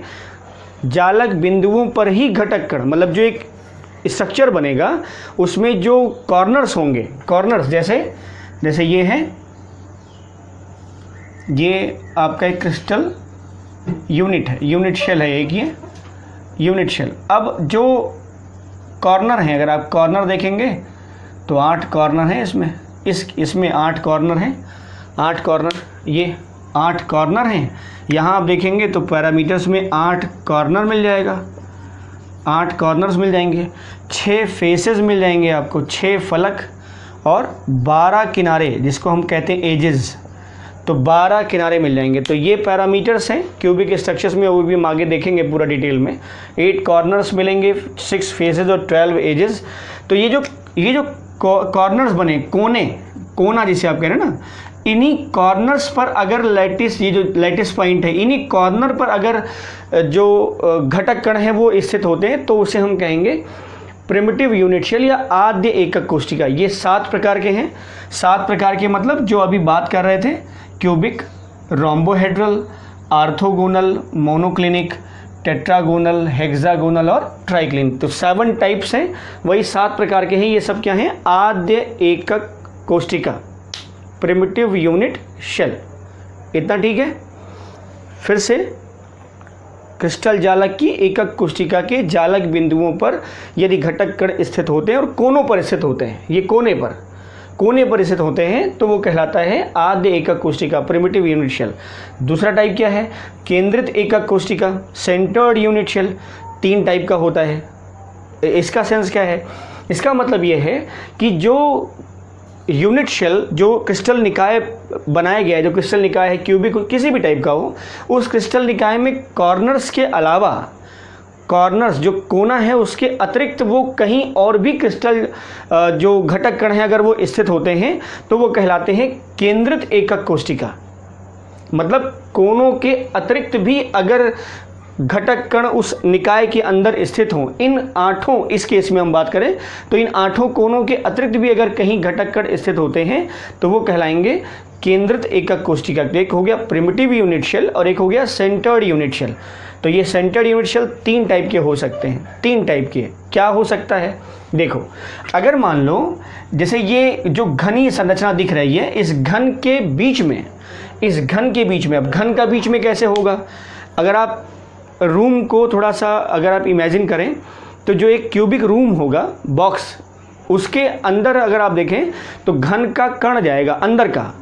जालक बिंदुओं पर ही घटक कण, मतलब जो एक स्ट्रक्चर बनेगा उसमें जो कॉर्नर्स होंगे, कॉर्नर्स जैसे ये है, ये आपका एक क्रिस्टल यूनिट है, यूनिट शेल है एक, ये यूनिट शेल। अब जो कॉर्नर हैं, अगर आप कॉर्नर देखेंगे तो 8 कॉर्नर हैं इसमें, इसमें 8 कॉर्नर हैं, 8 कॉर्नर, ये 8 कॉर्नर हैं। यहाँ आप देखेंगे तो पैरामीटर्स में 8 कॉर्नर मिल जाएगा, 8 कॉर्नर्स मिल जाएंगे, 6 फेसेस मिल जाएंगे आपको, 6 फलक और 12 किनारे जिसको हम कहते हैं एजेस, तो 12 किनारे मिल जाएंगे। तो ये पैरामीटर्स हैं क्यूबिक स्ट्रक्चर्स में, वो भी हम आगे देखेंगे पूरा डिटेल में। 8 कॉर्नर्स मिलेंगे, 6 फेसेस और 12 एजेस। तो ये जो कॉर्नर्स बने, कोने, कोना जिसे आप कह रहे हैं ना, इन्हीं कॉर्नर्स पर अगर लैटिस, ये जो लैटिस पॉइंट है, इन्हीं कॉर्नर पर अगर जो घटक कण हैं वो स्थित होते हैं तो उसे हम कहेंगे प्रिमिटिव यूनिट शेल या आद्य एकक कोशिका। ये 7 प्रकार के हैं। 7 प्रकार के मतलब जो अभी बात कर रहे थे, cubic, rhombohedral, orthogonal, monoclinic, tetragonal, hexagonal और ट्राइक्लिन। तो 7 टाइप्स हैं, वही 7 प्रकार के हैं। ये सब क्या हैं? आद्य एकक कोशिका, प्रिमिटिव यूनिट शेल। इतना ठीक है। फिर से, क्रिस्टल जालक की एकक कोशिका के जालक बिंदुओं पर यदि घटक कण स्थित होते हैं और कोनों पर स्थित होते हैं, ये कोने पर स्थित होते हैं, तो वो कहलाता है आद्य एकक कोशिका, प्रिमिटिव यूनिट शेल। दूसरा टाइप क्या है? केंद्रित एकक कोशिका, सेंटर्ड यूनिट शेल। 3 टाइप का होता है। इसका सेंस क्या है? इसका मतलब ये है कि जो यूनिट शेल, जो क्रिस्टल निकाय बनाया गया है, जो क्रिस्टल निकाय है, क्यूबिक किसी भी टाइप का हो, उस क्रिस्टल निकाय में कॉर्नर्स के अलावा, कॉर्नर्स जो कोना है उसके अतिरिक्त वो कहीं और भी क्रिस्टल जो घटक कण हैं अगर वो स्थित होते हैं तो वो कहलाते हैं केंद्रित एकक कोशिका। मतलब कोनों के अतिरिक्त भी अगर घटक कण उस निकाय के अंदर स्थित हों, इन 8, इस केस में हम बात करें तो इन 8 कोनों के अतिरिक्त भी अगर कहीं घटक कण स्थित होते हैं तो वो कहलाएंगे केंद्रित एकक कोशिका। एक हो गया प्रिमिटिव यूनिट शेल और एक हो गया सेंटर्ड यूनिट शेल। तो ये सेंटर्ड यूनिट शेल 3 टाइप के हो सकते हैं। 3 टाइप के क्या हो सकता है? देखो, अगर मान लो जैसे ये जो घनी संरचना दिख रही है, इस घन के बीच में, अब घन का बीच में कैसे होगा? अगर आप रूम को थोड़ा सा अगर आप इमेजिन करें तो जो एक क्यूबिक रूम होगा, बॉक्स, उसके अंदर अगर आप देखें तो घन का कण जाएगा अंदर का।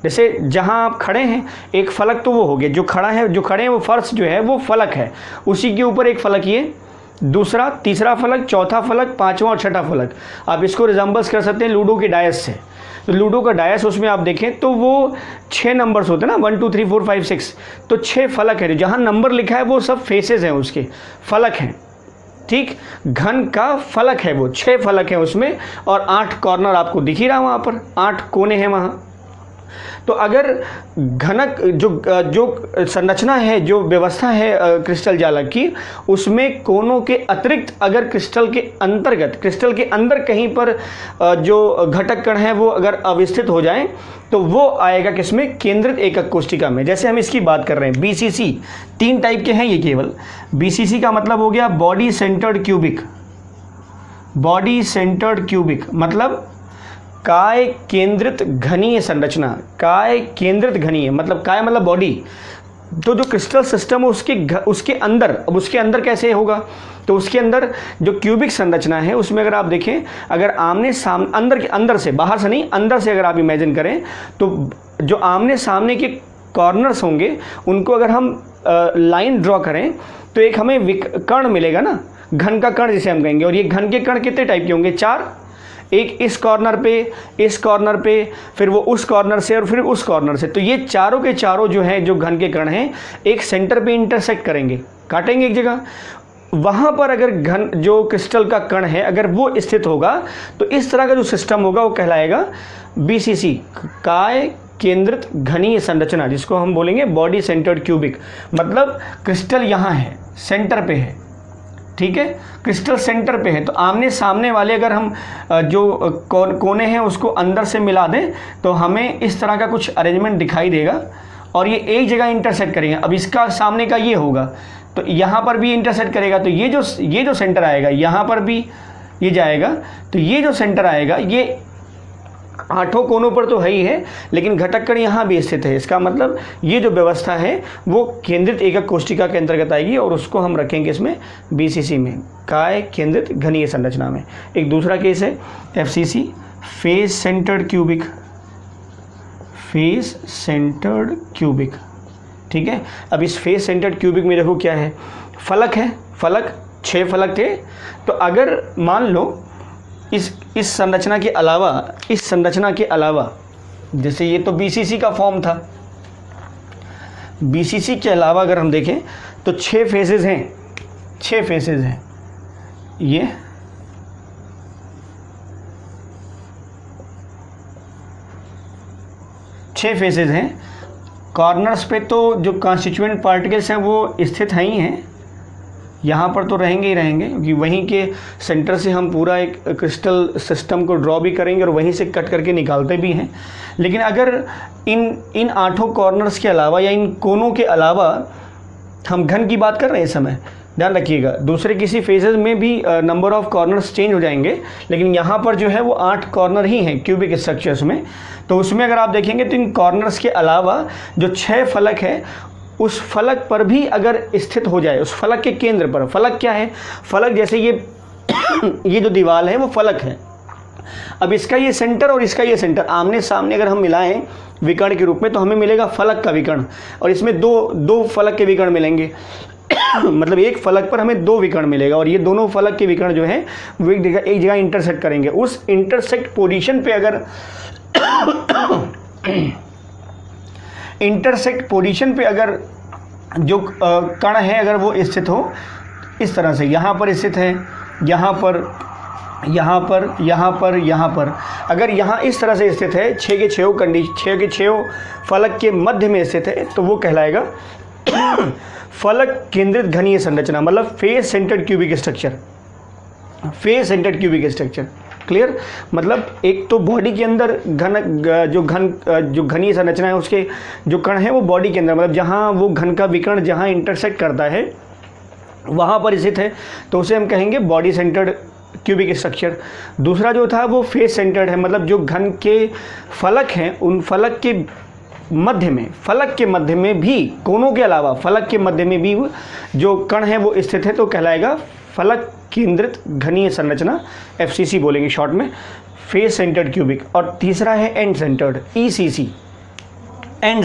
जैसे जहां आप खड़े हैं, एक फलक तो वो हो गया, जो खड़े हैं वो फर्श जो है वो फलक है, उसी के ऊपर एक फलक, ये दूसरा, तीसरा फलक, चौथा फलक, 5वां और 6ठा फलक। आप इसको रिजम्बल्स कर सकते हैं लूडो के डायस से। तो लूडो का डायस, उसमें आप देखें तो वो 6 नंबर्स होते हैं ना, 1 2 3 4 5 6। तो 6 फलक है, जहाँ नंबर लिखा है वो सब फेसेस हैं, उसके फलक हैं। ठीक, घन का फलक है वो, 6 फलक हैं उसमें और 8 कॉर्नर आपको दिख ही रहा वहाँ पर, 8 कोने हैं वहाँ। तो अगर घनक जो संरचना है, जो व्यवस्था है क्रिस्टल जालक की, उसमें कोनों के अतिरिक्त अगर क्रिस्टल के अंदर कहीं पर जो घटक कण है वो अगर अवस्थित हो जाएं तो वो आएगा किसमें? केंद्रित एकक कोशिका में। जैसे हम इसकी बात कर रहे हैं बीसीसी, 3 टाइप के हैं ये केवल। बीसीसी का मतलब हो गया body centred cubic. Body centred cubic मतलब काय केंद्रित घनीय संरचना। काय केंद्रित घनीय मतलब काय मतलब बॉडी। तो जो क्रिस्टल सिस्टम है उसके अंदर, अब उसके अंदर कैसे होगा? तो उसके अंदर जो क्यूबिक संरचना है उसमें अगर आप देखें, अगर आमने सामने, अंदर से, बाहर से नहीं, अंदर से अगर आप इमेजिन करें तो जो आमने सामने के कॉर्नर्स होंगे उनको अगर हम लाइन ड्रॉ करें तो एक हमें कण मिलेगा ना, घन का कण जिसे हम कहेंगे। और ये घन के कण कितने टाइप के होंगे? 4। एक इस कॉर्नर पे, फिर वो उस कॉर्नर से और फिर उस कॉर्नर से। तो ये चारों के चारों जो हैं, जो घन के कण हैं, एक सेंटर पे इंटरसेक्ट करेंगे, काटेंगे एक जगह। वहाँ पर अगर घन जो क्रिस्टल का कण है अगर वो स्थित होगा तो इस तरह का जो सिस्टम होगा वो कहलाएगा बीसीसी, काय केंद्रित घनीय संरचना, जिसको हम बोलेंगे बॉडी सेंटर्ड क्यूबिक। मतलब क्रिस्टल यहाँ है, सेंटर पे है, ठीक है, क्रिस्टल सेंटर पे है। तो आमने सामने वाले अगर हम जो कोने हैं उसको अंदर से मिला दें तो हमें इस तरह का कुछ अरेंजमेंट दिखाई देगा और ये एक जगह इंटरसेक्ट करेंगे। अब इसका सामने का ये होगा तो यहाँ पर भी इंटरसेक्ट करेगा, तो ये जो सेंटर आएगा यहाँ पर भी ये जाएगा, तो ये जो सेंटर आएगा ये 8 कोनों पर तो है ही है, लेकिन घटक कण यहाँ भी स्थित है। इसका मतलब ये जो व्यवस्था है वो केंद्रित एकक कोशिका के अंतर्गत आएगी और उसको हम रखेंगे इसमें बीसीसी में, काय केंद्रित घनीय संरचना में। एक दूसरा केस है FCC, face centred cubic. Face centred cubic, ठीक है। अब इस फेस सेंटर्ड क्यूबिक में देखो क्या है, फलक है, फलक 6 फलक थे। तो अगर मान लो इस संरचना के अलावा, जैसे ये तो बीसीसी का फॉर्म था, बीसीसी के अलावा अगर हम देखें तो 6 फेसेस हैं, 6 फेसेस हैं। 6 फेसेस हैं। कॉर्नर्स पे तो जो कॉन्स्टिट्यूएंट पार्टिकल्स हैं वो स्थित हैं ही हैं, यहाँ पर तो रहेंगे ही रहेंगे, क्योंकि वहीं के सेंटर से हम पूरा एक क्रिस्टल सिस्टम को ड्रॉ भी करेंगे और वहीं से कट करके निकालते भी हैं। लेकिन अगर इन 8 कॉर्नर्स के अलावा या इन कोनों के अलावा हम घन की बात कर रहे हैं इस समय, ध्यान रखिएगा, दूसरे किसी फेजेस में भी नंबर ऑफ कॉर्नर्स चेंज हो जाएंगे, लेकिन यहाँ पर जो है वो 8 कॉर्नर ही हैं क्यूबिक स्ट्रक्चर्स में। तो उसमें अगर आप देखेंगे तो इन कॉर्नर्स के अलावा जो 6 फलक है, उस फलक पर भी अगर स्थित हो जाए, उस फलक के केंद्र पर, फलक क्या है, फलक जैसे ये जो दीवार है वो फलक है। अब इसका ये सेंटर और इसका ये सेंटर आमने सामने अगर हम मिलाएं विकर्ण के रूप में, तो हमें मिलेगा फलक का विकर्ण, और इसमें दो फलक के विकर्ण मिलेंगे मतलब एक फलक पर हमें 2 विकर्ण मिलेगा, और ये दोनों फलक के विकर्ण जो है वो एक जगह इंटरसेक्ट करेंगे। उस इंटरसेक्ट पोजीशन पे अगर इंटरसेक्ट पोजीशन पे अगर जो कण है अगर वो स्थित हो इस तरह से, यहाँ पर स्थित है, यहाँ पर, यहाँ पर, यहाँ पर, यहाँ पर, अगर यहाँ इस तरह से स्थित है, 6 के 6 फलक के मध्य में स्थित है, तो वो कहलाएगा फलक केंद्रित घनीय संरचना, मतलब face centred cubic structure. Face centred cubic structure clear, मतलब एक तो बॉडी के अंदर जो घनीय संरचना है, उसके जो कण है वो बॉडी के अंदर, मतलब जहाँ वो घन का विकर्ण जहाँ इंटरसेक्ट करता है वहाँ पर स्थित है, तो उसे हम कहेंगे बॉडी सेंटर्ड क्यूबिक स्ट्रक्चर। दूसरा जो था वो फेस सेंटर्ड है, मतलब जो घन के फलक हैं उन फलक के मध्य में भी, कोनों के अलावा फलक के मध्य में भी जो कण है वो स्थित है, तो कहलाएगा फलक केंद्रित घनीय संरचना, FCC बोलेंगे शॉर्ट में, फेस सेंटर्ड क्यूबिक। और तीसरा है and centred, ECC, and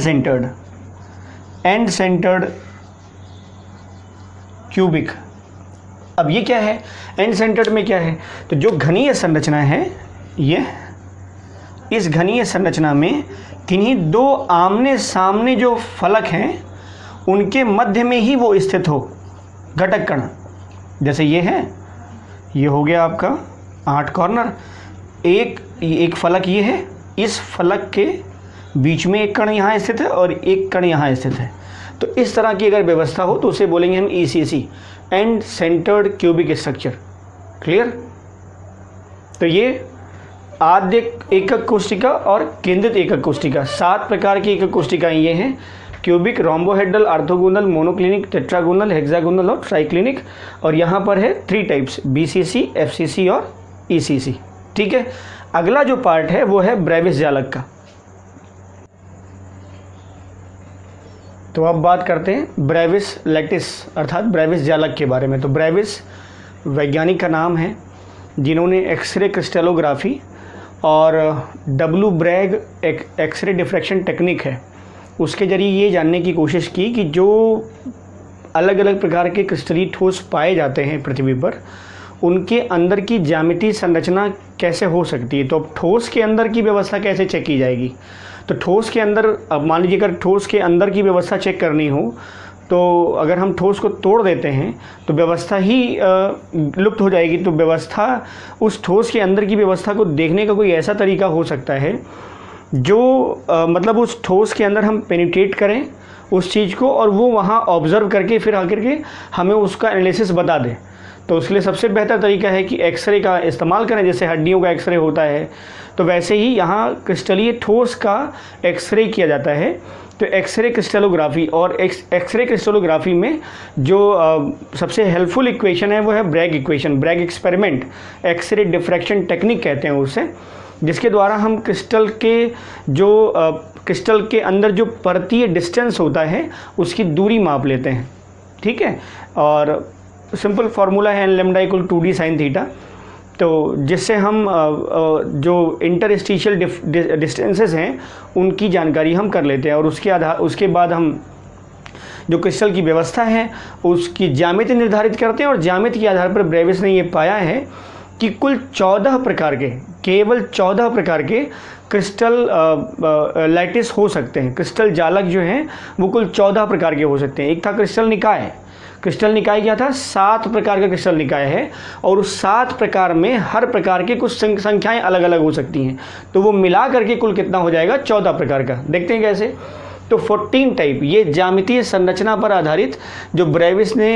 centred cubic. अब ये क्या है, एंड सेंटर्ड में क्या है, तो जो घनीय संरचना है ये, इस घनीय संरचना में किन्हीं 2 आमने सामने जो फलक हैं उनके मध्य में ही वो स्थित हो घटक कण। जैसे ये है, ये हो गया आपका 8 कॉर्नर, एक फलक ये है, इस फलक के बीच में एक कण यहाँ स्थित है और एक कण यहाँ स्थित है। तो इस तरह की अगर व्यवस्था हो तो उसे बोलेंगे हम ECC, and centred cubic structure. Clear, तो ये आद्य एकक कोष्ठिका और केंद्रित एकक कोष्ठिका, 7 प्रकार की एकक कोष्ठिकाएँ ये हैं, cubic, rhombohedral, orthogonal, monoclinic, tetragonal, hexagonal और ट्राइक्लिनिक। और यहाँ पर है 3 टाइप्स, BCC, FCC और ECC। ठीक है, अगला जो पार्ट है वो है ब्रेविस जालक का। तो अब बात करते हैं ब्रेविस लैटिस अर्थात ब्रेविस जालक के बारे में। तो ब्रेविस वैज्ञानिक का नाम है जिन्होंने एक्सरे क्रिस्टलोग्राफी और W Bragg X ray diffraction technique है उसके ज़रिए ये जानने की कोशिश की कि जो अलग अलग प्रकार के क्रिस्टलीय ठोस पाए जाते हैं पृथ्वी पर, उनके अंदर की ज्यामितीय संरचना कैसे हो सकती है। तो अब ठोस के अंदर की व्यवस्था कैसे चेक की जाएगी। तो ठोस के अंदर, अब मान लीजिए अगर ठोस के अंदर की व्यवस्था चेक करनी हो, तो अगर हम ठोस को तोड़ देते हैं तो व्यवस्था ही लुप्त हो जाएगी। तो व्यवस्था, उस ठोस के अंदर की व्यवस्था को देखने का कोई ऐसा तरीका हो सकता है जो मतलब उस ठोस के अंदर हम पेनिट्रेट करें उस चीज़ को और वो वहाँ ऑब्ज़र्व करके फिर आकर के हमें उसका एनालिसिस बता दें। तो उसके लिए सबसे बेहतर तरीका है कि एक्सरे का इस्तेमाल करें, जैसे हड्डियों का एक्सरे होता है तो वैसे ही यहाँ क्रिस्टलीय ठोस का एक्सरे किया जाता है। तो एक्सरे क्रिस्टलोग्राफी, और एक्सरे क्रिस्टलोग्राफी में जो सबसे हेल्पफुल इक्वेशन है वो है Bragg equation, Bragg experiment, X ray diffraction technique कहते हैं उसे, जिसके द्वारा हम क्रिस्टल के अंदर जो परतीय डिस्टेंस होता है उसकी दूरी माप लेते हैं। ठीक है, और सिंपल फार्मूला है लैम्डा = 2d sin थीटा। तो जिससे हम जो इंटरस्टिशियल डिस्टेंसेस हैं उनकी जानकारी हम कर लेते हैं, और उसके बाद हम जो क्रिस्टल की व्यवस्था है उसकी ज्यामिति निर्धारित करते हैं। और ज्यामिति के आधार पर ब्रेविस ने ये पाया है कि कुल 14 प्रकार के, केवल 14 प्रकार के क्रिस्टल लैटिस हो सकते हैं। क्रिस्टल जालक जो हैं वो कुल 14 प्रकार के हो सकते हैं। एक था क्रिस्टल निकाय। क्रिस्टल निकाय क्या था, 7 प्रकार का क्रिस्टल निकाय है और उस 7 प्रकार में हर प्रकार के कुछ संख्याएं अलग अलग हो सकती हैं, तो वो मिला करके कुल कितना हो जाएगा, 14 प्रकार का। देखते हैं कैसे। तो 14 टाइप, ये ज्यामितीय संरचना पर आधारित जो ब्रेविस ने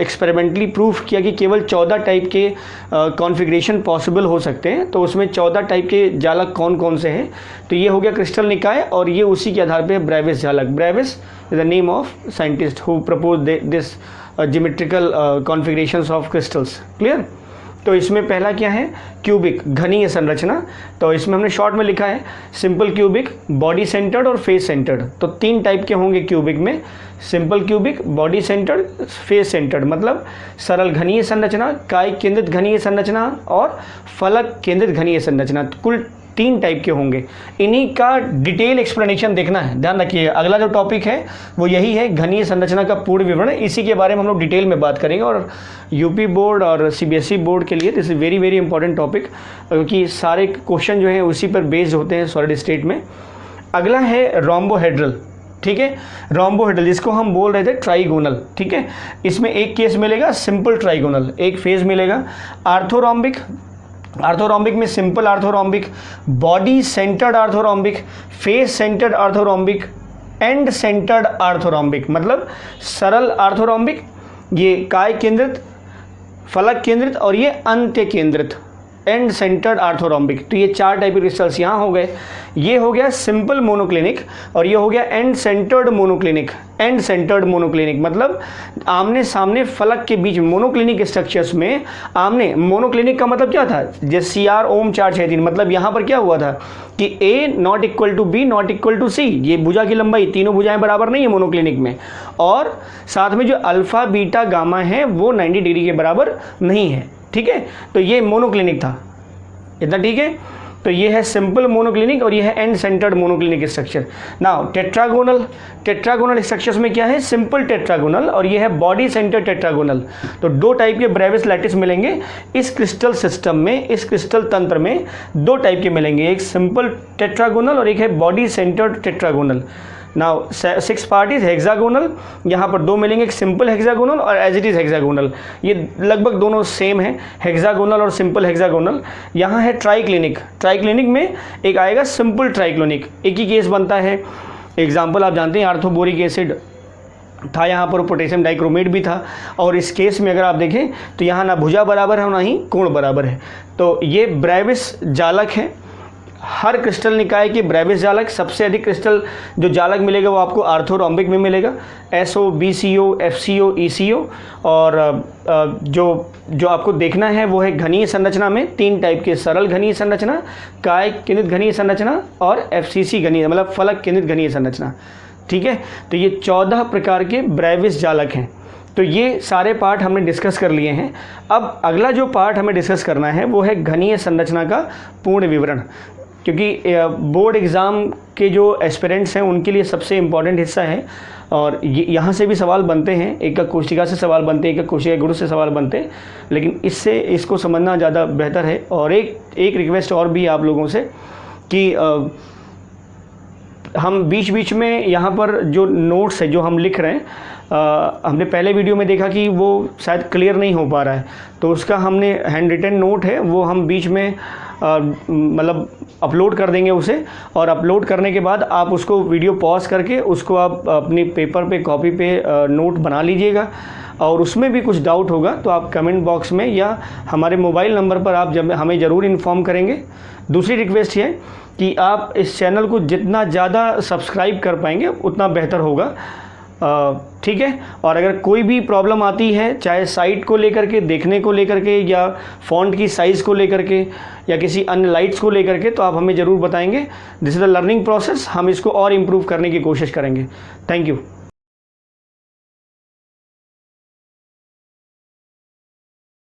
एक्सपेरिमेंटली प्रूफ किया कि केवल 14 टाइप के कॉन्फ़िगरेशन पॉसिबल हो सकते हैं, तो उसमें 14 टाइप के जालक कौन कौन से हैं, तो ये हो गया क्रिस्टल निकाय और ये उसी के आधार पे ब्रेविस जालक। Brevis is the name of scientist who propose this geometrical configurations of crystals. Clear. तो इसमें पहला क्या है, क्यूबिक, घनीय संरचना। तो इसमें हमने शॉर्ट में लिखा है सिंपल क्यूबिक, बॉडी सेंटर्ड और फेस सेंटर्ड। तो 3 टाइप के होंगे क्यूबिक में, simple cubic, body centred, face centred, मतलब सरल घनीय संरचना, काय केंद्रित घनीय संरचना और फलक केंद्रित घनीय संरचना। कुल 3 टाइप के होंगे। इन्हीं का डिटेल एक्सप्लेनेशन देखना है, ध्यान रखिए। अगला जो टॉपिक है वो यही है, घनीय संरचना का पूर्ण विवरण। इसी के बारे में हम लोग डिटेल में बात करेंगे और यूपी बोर्ड और सीबीएसई बोर्ड के लिए this is very very important topic, क्योंकि सारे क्वेश्चन जो हैं उसी पर बेस्ड होते हैं सॉलिड स्टेट में। अगला है रोम्बोहेड्रल, ठीक है, रोम्बोहेड्रल जिसको हम बोल रहे थे ट्राइगोनल, ठीक है। इसमें एक केस मिलेगा सिंपल ट्राइगोनल, एक फेज मिलेगा। आर्थोरोम्बिक, आर्थोरोम्बिक में simple orthorhombic, body centred orthorhombic, face centred orthorhombic, end centred orthorhombic, मतलब सरल आर्थोरोम्बिक, ये काय केंद्रित, फलक केंद्रित और ये अंत्य केंद्रित, एंड सेंटर्ड आर्थोरोम्बिक। तो ये 4 टाइप के क्रिस्टल्स यहाँ हो गए। ये हो गया सिंपल मोनोक्लिनिक और ये हो गया and centred monoclinic. And centred monoclinic मतलब आमने सामने फलक के बीच में, मोनोक्लिनिक स्ट्रक्चर्स में आमने, मोनोक्लिनिक का मतलब क्या था, जैसे CR ओम 463, मतलब यहाँ पर क्या हुआ था कि A not equal to B not equal to C, ये भुजा की लंबाई, तीनों भुजाएं बराबर नहीं है मोनोक्लिनिक में, और साथ में जो अल्फा बीटा गामा है वो 90 डिग्री के बराबर नहीं है, ठीक है। तो ये मोनोक्लिनिक था, इतना ठीक है। तो ये है सिंपल मोनोक्लिनिक और ये है and centred monoclinic structure. Now tetragonal, tetragonal structures में क्या है, सिंपल टेट्रागोनल और ये है बॉडी सेंटर टेट्रागोनल। तो 2 टाइप के ब्रेविस लैटिस मिलेंगे इस क्रिस्टल सिस्टम में, इस क्रिस्टल तंत्र में 2 टाइप के मिलेंगे, एक सिंपल टेट्रागोनल और एक है body centred tetragonal. Now 6 part is hexagonal, यहाँ पर 2 मिलेंगे, एक सिंपल हेक्सागोनल और एज इट इज़ हेक्सागोनल, ये लगभग दोनों सेम है, हेक्सागोनल और सिंपल हेक्सागोनल। यहाँ है ट्राइक्लिनिक, ट्राइक्लिनिक में एक आएगा सिंपल ट्राइक्लोनिक, एक ही केस बनता है। एग्जाम्पल आप जानते हैं आर्थोबोरिक एसिड था, यहाँ पर पोटेशियम डाइक्रोमेट भी था, और इस केस में अगर आप देखें तो यहाँ ना भुजा बराबर है ना ही कोण बराबर है। तो ये ब्रेविस जालक है, हर क्रिस्टल निकाय के ब्रेविस जालक। सबसे अधिक क्रिस्टल जो जालक मिलेगा वो आपको आर्थोरोम्बिक में मिलेगा, SO, BCO, FCO, ECO, और जो आपको देखना है वो है घनीय संरचना में 3 टाइप के, सरल घनीय संरचना, काय केंद्रित घनीय संरचना और FCC घनीय, मतलब फलक केंद्रित घनीय संरचना, ठीक है। तो ये 14 प्रकार के ब्रेविस जालक हैं। तो ये सारे पार्ट हमने डिस्कस कर लिए हैं। अब अगला जो पार्ट हमें डिस्कस करना है वो है घनीय संरचना का पूर्ण विवरण, क्योंकि बोर्ड एग्ज़ाम के जो एस्पिरेंट्स हैं उनके लिए सबसे इम्पॉर्टेंट हिस्सा है, और यहाँ से भी सवाल बनते हैं, एकक कोशिका से सवाल बनते हैं, एकक कोशिका गुण से सवाल बनते हैं, लेकिन इससे इसको समझना ज़्यादा बेहतर है। और एक रिक्वेस्ट और भी आप लोगों से कि हम बीच बीच में यहाँ पर जो नोट्स है जो हम लिख रहे हैं, हमने पहले वीडियो में देखा कि वो शायद क्लियर नहीं हो पा रहा है, तो उसका हमने हैंड रिटन नोट है वो हम बीच में मतलब अपलोड कर देंगे उसे, और अपलोड करने के बाद आप उसको वीडियो पॉज करके उसको आप अपनी पेपर पे, कॉपी पे नोट बना लीजिएगा, और उसमें भी कुछ डाउट होगा तो आप कमेंट बॉक्स में या हमारे मोबाइल नंबर पर आप जब हमें ज़रूर इन्फॉर्म करेंगे। दूसरी रिक्वेस्ट है कि आप इस चैनल को जितना ज़्यादा सब्सक्राइब कर पाएंगे उतना बेहतर होगा, ठीक है। और अगर कोई भी प्रॉब्लम आती है, चाहे साइट को लेकर के, देखने को लेकर के, या फ़ॉन्ट की साइज़ को लेकर के, या किसी अन्य लाइट्स को लेकर के, तो आप हमें ज़रूर बताएंगे। This is the learning process, हम इसको और इम्प्रूव करने की कोशिश करेंगे। Thank you.